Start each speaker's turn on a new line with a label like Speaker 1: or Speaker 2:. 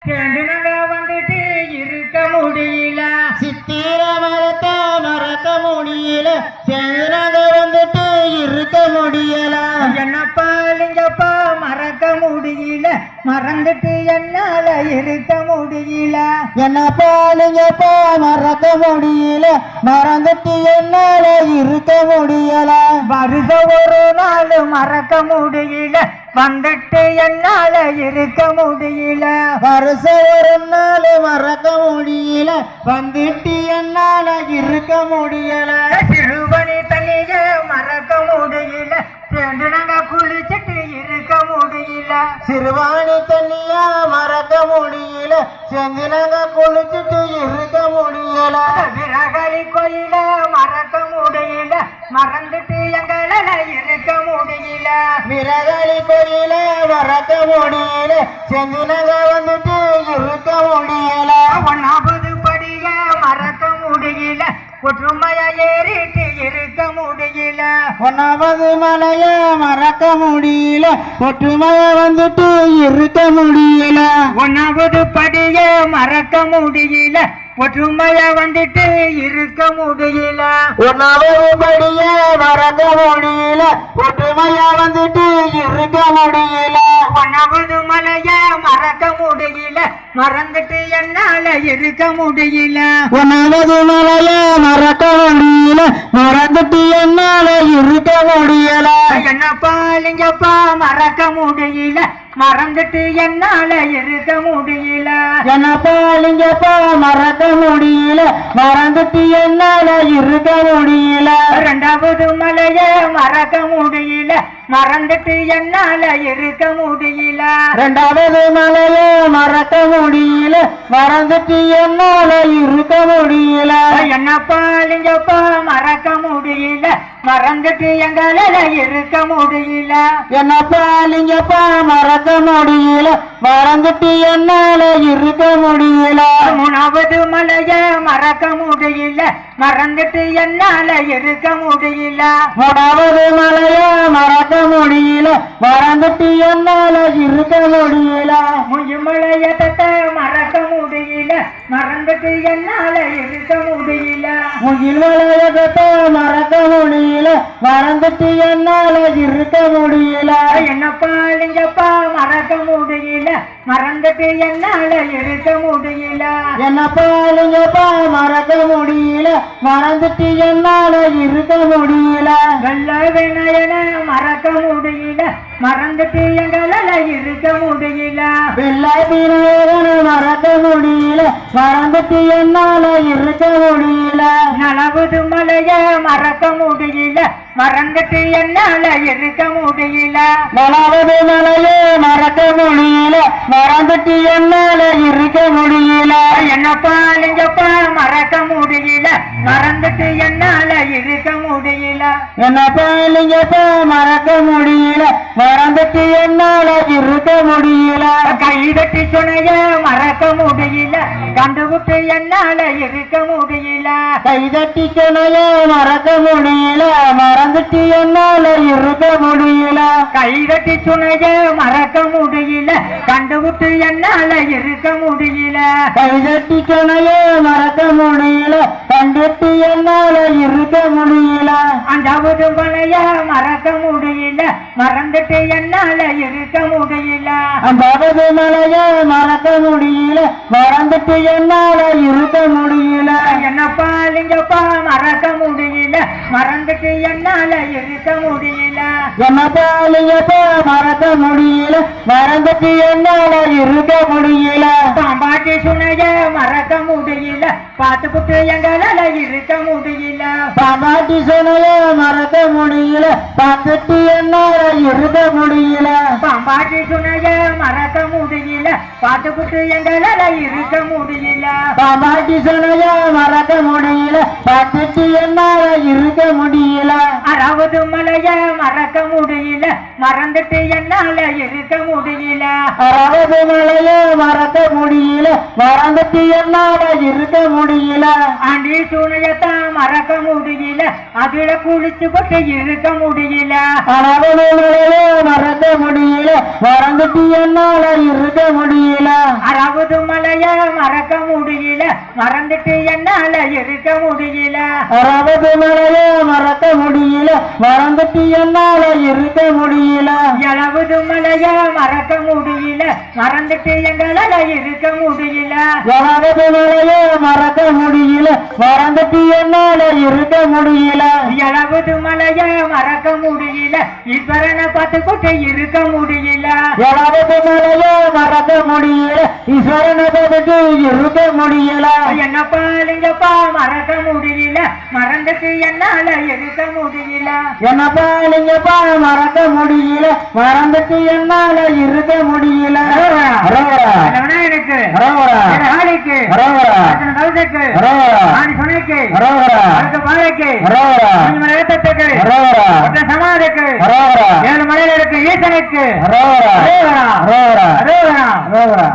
Speaker 1: சேர்ந்துனங்க வந்துட்டு இருக்க முடியல.
Speaker 2: சித்திர மரத்தை மறக்க முடியல. சேர்ந்துனங்க வந்துட்டு இருக்க முடியல.
Speaker 1: என்னப்பா இல்லைங்கப்பா மறக்க முடியல. மறந்துட்டு என்னால இருக்க முடியல.
Speaker 2: என்னப்பா இல்லைங்கப்பா மறக்க முடியல. மறந்துட்டு என்னால இருக்க முடியல.
Speaker 1: வருஷம் ஒரு நாள் மறக்க முடியல. வந்துட்டு என்னால இருக்க முடியல.
Speaker 2: வருஷம் ஒரு நாள் மறக்க முடியல. வந்துட்டு என்னால இருக்க முடியல.
Speaker 1: சிறுவனி தண்ணிய மறக்க முடியல. சேர்ந்து நாங்க குளிச்சுட்டு இருக்க முடியல.
Speaker 2: சிறுவாணி தண்ணியா மறக்க முடியல. சேர்ந்து நாங்க குளிச்சுட்டு இருக்க முடியல.
Speaker 1: விரகளி கோயில மறக்க முடியல. மறந்துட்டு எங்களால இருக்க முடியல.
Speaker 2: விரகளி கோயில மறக்க முடியல. சேர்ந்து நாங்க வந்துட்டு இருக்க முடியல.
Speaker 1: ஒன்னாவது படிய மறக்க முடியல. ஒற்றுமையா ஏறிட்டு இருக்க முடியல.
Speaker 2: ஒன்னாவது மலைய மறக்க முடியல. ஒற்றுமைய வந்துட்டு இருக்க முடியல.
Speaker 1: ஒன்னாவது படிய மறக்க முடியல. ஒற்றுமையா வந்துட்டு இருக்க முடியல.
Speaker 2: ஒன்னாவது படிய மறக்க முடியல. ஒற்றுமைய வந்துட்டு இருக்க முடியல.
Speaker 1: ஒன்னாவது மலைய மறக்க முடியல. மறந்துட்டு என்னால இருக்க முடியல.
Speaker 2: ஒன்னாவது மலைய மறக்க முடியல. மறந்துட்டு என்னால இருக்க முடியல.
Speaker 1: என்னப்பா இல்லைங்கப்பா மறக்க முடியல. மறந்துட்டு என்னால இருக்க முடியல.
Speaker 2: என்னப்பா இல்லைங்கப்பா மறக்க முடியல. மறந்துட்டு என்னால இருக்க முடியல.
Speaker 1: ரெண்டாவது மலைய மறக்க முடியல. மறந்துட்டு என்னால இருக்க முடியல.
Speaker 2: ரெண்டாவது மலைய மறக்க முடியல. மறந்துட்டு என்னால இருக்க முடியல.
Speaker 1: என்னப்பா இல்லைங்கப்பா மறக்க முடியல. மறந்துட்டு எங்களால இருக்க முடியல.
Speaker 2: என்னப்பா இல்லைங்கப்பா மறக்க முடியல. மறந்துட்டு என்னால இருக்க முடியல.
Speaker 1: மூணாவது மலைய மறக்க முடியல. மறந்துட்டு என்னால இருக்க முடியல.
Speaker 2: மூணாவது மலைய மறக்க முடியல. மறந்துட்டு என்னால இருக்க முடியல.
Speaker 1: முயமலையத்தை மறக்க முடியல. மறந்துட்டு என்னால இருக்க முடியல.
Speaker 2: முகில் வளையத்தை மறக்க முடியல. மறந்துட்டு என்னால இருக்க முடியல.
Speaker 1: என்னப்பா இல்லைங்கப்பா மறக்க முடியல. மறந்துட்டு என்னால இருக்க முடியல.
Speaker 2: என்னப்பா இல்லைங்கப்பா மறக்க முடியல. மறந்துட்டு என்னால இருக்க முடியல.
Speaker 1: வெள்ள விநாயன மறக்க முடியல. மறந்துட்டு எங்களால இருக்க முடியல.
Speaker 2: வெள்ளை விநாயகனை மறக்க முடியல. மறந்துட்டு என்னால இருக்க முடியல.
Speaker 1: நலவுது மலைய மறக்க முடியல. மறந்துட்டு என்னால இருக்க முடியல.
Speaker 2: நலவது மலையே மறக்க முடியல. மறந்துட்டு என்னால இருக்க முடியல.
Speaker 1: என்னப்பா இல்லைங்கப்பா மறக்க முடியல. மறந்துட்டு என்னால இருக்க முடியல.
Speaker 2: என்னப்பா இல்லைங்கப்பா மறக்க முடியல. மறந்துட்டு என்னால இருக்க முடியல.
Speaker 1: கைதட்டி சுனைய மறக்க முடியல. கண்டுவிட்டு என்னால இருக்க முடியல.
Speaker 2: கைதட்டி சொன்னைய மறக்க முடியல. மறந்துட்டு என்னால இருக்க முடியல.
Speaker 1: கைதட்டி சுனைய மறக்க முடியல. கண்டுவிட்டு என்னால இருக்க முடியல.
Speaker 2: கைதட்டி சொன்னைய மறக்க முடியல. கண்டுட்டு என்னால இருக்க முடியல.
Speaker 1: அஞ்சாவது மலைய மறக்க முடியல. மறந்துட்டு என்னால இருக்க முடியல.
Speaker 2: அஞ்சாவது மலைய மறக்க முடியல. மறந்துட்டு என்னால இருக்க முடியல.
Speaker 1: என்னப்பா இல்லைங்கப்பா மறக்க முடியல. மறந்துட்டு என்னால இருக்க முடியல.
Speaker 2: என்னப்பா இல்லைங்கப்பா மறக்க முடியல. மறந்துட்டு என்னால இருக்க முடியல.
Speaker 1: பாம்பாட்டி சுனைய மறக்க முடியல. பார்த்துப்புட்டு எங்களால இருக்க முடியல.
Speaker 2: பாமாட்டி சொன்னைய மறக்க முடியல. பார்த்துட்டு என்னால இருக்க முடியல.
Speaker 1: பாம்பாட்டி சுனைய மறக்க முடியல. பார்த்துப்புட்டு எங்களால இருக்க முடியல.
Speaker 2: பாமாட்டி சொன்னைய மறக்க முடியல. பார்த்துட்டு என்னால இருக்க முடியல.
Speaker 1: அறாவது மலைய மறக்க முடியல. மறந்துட்டு என்னால இருக்க முடியல.
Speaker 2: அறாவது மலைய மறக்க முடியல. மறந்துட்டு என்னால இருக்க முடியல
Speaker 1: ஆண்டி துணையத்தான் மறக்க முடியல அதுல குளிச்சு போட்டு இருக்க முடியல
Speaker 2: அறவதுமலையே மறக்க முடியல மறந்துட்டு என்னால இருக்க முடியல
Speaker 1: அறவது மலைய மறக்க முடியல மறந்துட்டு என்னால இருக்க முடியல
Speaker 2: அறவதுமலையே மறக்க முடியல மறந்துட்டு என்னால இருக்க முடியல
Speaker 1: எழுபது மலைய மறக்க முடியல மறந்துட்டு எங்களால இருக்க முடியல
Speaker 2: அறவதுமலையே மறக்க முடியல மறந்துட்டு என்னால இருக்க முடியல
Speaker 1: எழுபது மலைய மறக்க முடியல ஈஸ்வரனை பார்த்து கொண்டு இருக்க முடியல
Speaker 2: அறவதுமலையே மறக்க முடியல ஈஸ்வரனை பார்த்துட்டு இருக்க முடியல
Speaker 1: என்னப்பா இல்லைங்கப்பா மறக்க முடியல மறந்துட்டு என்னால இருக்க முடியல
Speaker 2: என்னப்பா இல்லைங்கப்பா மறக்க முடியல மறந்துட்டு என்னால இருக்க முடியல அரோகரா
Speaker 1: அந்த விநாயகனுக்கு
Speaker 2: அரோகரா
Speaker 1: ஆடிக்கு
Speaker 2: அரோகரா
Speaker 1: கழுதைக்கு
Speaker 2: அரோகரா
Speaker 1: ஆடி சுனைக்கு
Speaker 2: அரோகரா
Speaker 1: அடுத்த பாதைக்கு
Speaker 2: அரோகரா
Speaker 1: ஏத்தத்துக்கு
Speaker 2: அரோகரா
Speaker 1: சமாதிக்கு
Speaker 2: அரோகரா
Speaker 1: ஏழு மலையில இருக்கு ஈசனுக்கு
Speaker 2: அரோகரா
Speaker 1: அரோகரா
Speaker 2: அரோகரா
Speaker 1: அரோகரா
Speaker 2: அரோகரா